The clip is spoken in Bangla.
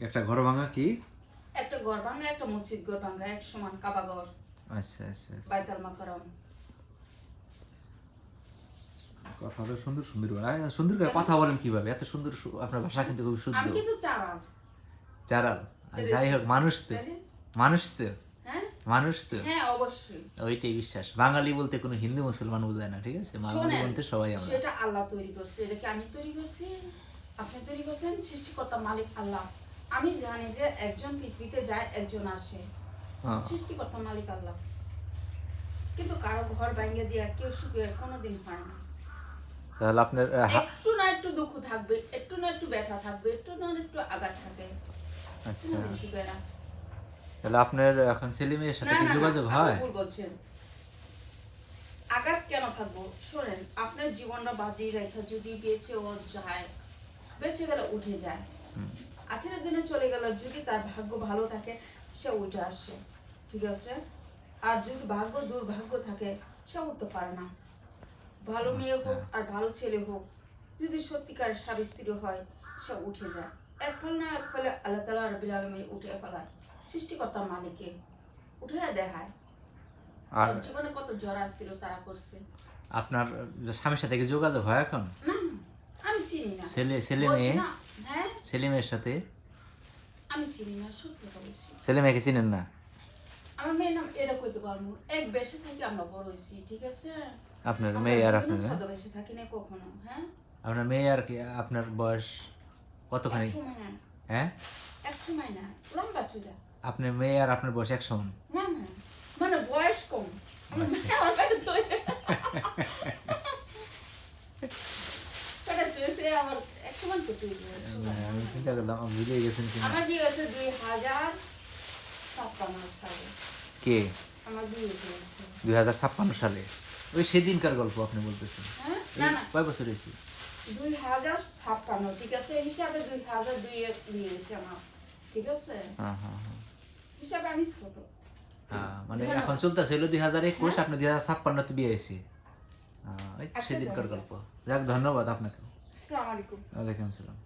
একটা ঘর ভাঙা কি? একটা ঘর ভাঙা, একটা মসজিদ ঘর ভাঙা, এক সমান কাবা ঘর। আচ্ছা আচ্ছা আচ্ছা। বাইতুল মাকরম। কথা তো সুন্দর সুন্দর সুন্দর করে কথা বলেন কিভাবে? এত সুন্দর আপনার ভাষা কিন্তু খুব শুদ্ধ। আমি কিন্তু চারাম। চারাল। যাই হোক, মানুষ তো, মানুষ তো, হ্যাঁ মানুষ তো। হ্যাঁ অবশ্যই। ওইটাই বিশ্বাস। বাঙালি বলতে কোনো হিন্দু মুসলমান বোঝায় না, ঠিক আছে? বাঙালি শোনেন, বলতে সবাই আমরা। সেটা আল্লাহ তৈরি করছে, এটা কি আমি তৈরি করছি? আপনি তৈরি করছেন? সৃষ্টিকর্তা মালিক আল্লাহ। আমি জানি যে একজন পৃথিবীতে যায়, একজন আসে। হ্যাঁ। সৃষ্টিকর্তা মালিক আল্লাহ। কিন্তু কারো ঘর ভাঙিয়ে দিয়ে কেউ সুখে কোনোদিন হয় না। তাহলে আপনার একটু না একটু দুঃখ থাকবে, একটু না একটু ব্যথা থাকবে, একটু না একটু আঘাত থাকবে। আচ্ছা, কোনোদিন সুখে না। তাহলে আপনার এখন ছেলে মেয়ের সাথে না কি না না, যোগাযোগ আপনি হয়? ভুল বলছেন। আঘাত কেন থাকবো? শোনেন, আপনার জীবনটা বাজি রেখা যদি বেঁচে ও যায়, বেঁচে গেলে উঠে যায়। আখেরের দিনে চলে গেলে যদি তার ভাগ্য ভালো থাকে, সে উঠে আসে, ঠিক আছে? আর যদি ভাগ্য দুর্ভাগ্য থাকে, সে উঠতে পারে না। ভালো মেয়ে হোক আর ভালো ছেলে হোক, যদি সত্যিকারের স্বামী স্ত্রী হয়, সে উঠে যায়। এক ফল না এক ফলে আল্লাহ তাআলা রাব্বুল আলামিন উঠে ফেলায়। সৃষ্টিকর্তা মালিকে উঠে দেখায়। আর আর জীবনে কত জড়া ছিল তারা করছে। আপনার স্বামীর সাথে কি যোগাযোগ হয় এখন? না না, আমি চিনি না। ছেলে বলছি মেয়ে? না, হ্যাঁ ছেলে মেয়ের সাথে? আমি চিনি না, সত্যি কথা বলছি। ছেলে মেয়েকে চিনেন না? আমার মেয়ের নাম এটা কইতে পারবো। এক বেশে থেকে আমরা বড় হইছি, ঠিক আছে? আপনার আমরা মেয়ে আর দুজনে আপনার, ছদ্মবেশে থাকি না কখনো, হ্যাঁ? আপনার মেয়ে আর কি আপনার বয়স কতখানি? এক সময় না, হ্যাঁ, এক সময় না, লম্বা চুলা। আপনার মেয়ে আর আপনার বয়স এক সমান? না না, মানে বয়স কম। আমার আচ্ছা। মেয়ে আমার পেটে তৈরি। পেটে তৈরি আমার এক সমান তো তৈরি হয়েছে। আমি চিন্তা করলাম আপনি বুঝে গেছেন কিনা। আমার বিয়ে হয়েছে 2056 সালে। কে? আমার বিয়ে হয়েছে। 2056 সালে? ওই সেদিনকার গল্প আপনি বলতেছেন? হ্যাঁ এই না না, কয় বছর হয়েছে? 2056, ঠিক আছে? হিসাবে 2002 এ বিয়ে হয়েছে আমার, ঠিক আছে? হ্যাঁ হ্যাঁ হ্যাঁ হিসাবে আমি ছোট। হ্যাঁ, মানে ধন্যবাদ। এখন চলতেছে হলো 2021, আপনি 2056 বিয়ে হয়েছে। এই তো আচ্ছা, সেদিনকার ধন্যবাদ। গল্প। যাক, ধন্যবাদ আপনাকে। আসসালামু আলাইকুম। ওয়ালাইকুম আসসালাম।